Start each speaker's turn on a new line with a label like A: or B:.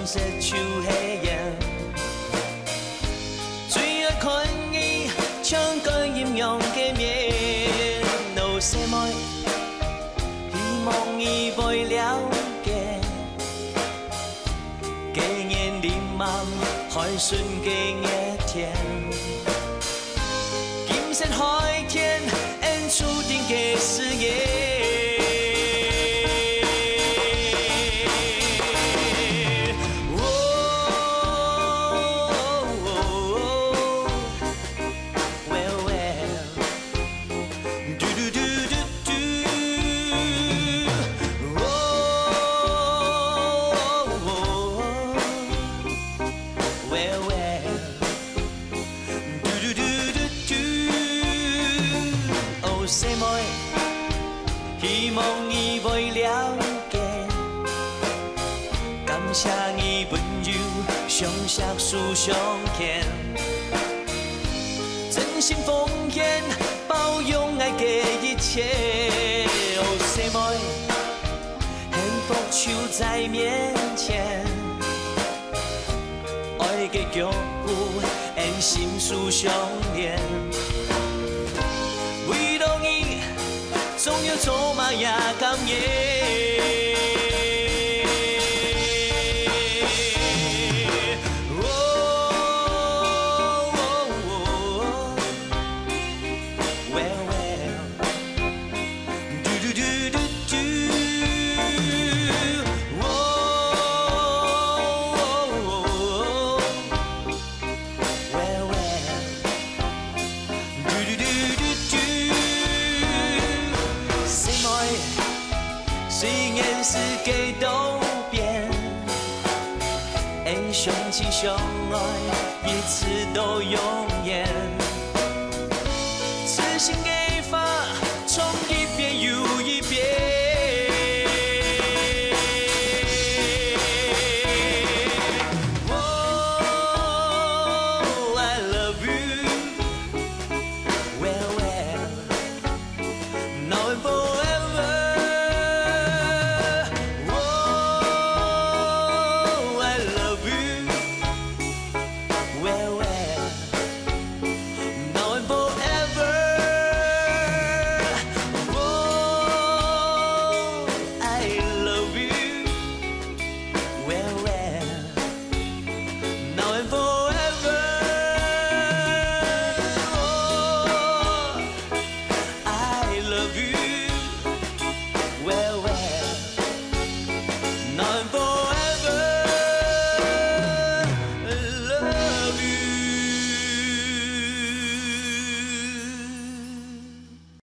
A: 色像黑夜，最爱看伊唱歌艳阳嘅面，老些妹，希望伊会了解，纪念你妈海顺嘅一天，金色海天，演注定嘅誓言。 姐妹，希望伊会了解，感谢伊温柔相惜互相牵，真心奉献，包容爱嘅一切。哦，姐妹，幸福就在面前，爱嘅脚步，缘心互相连。 为了你，总有咒骂也甘愿。虽然世界都变，会相亲相爱，彼此都永远。痴心的。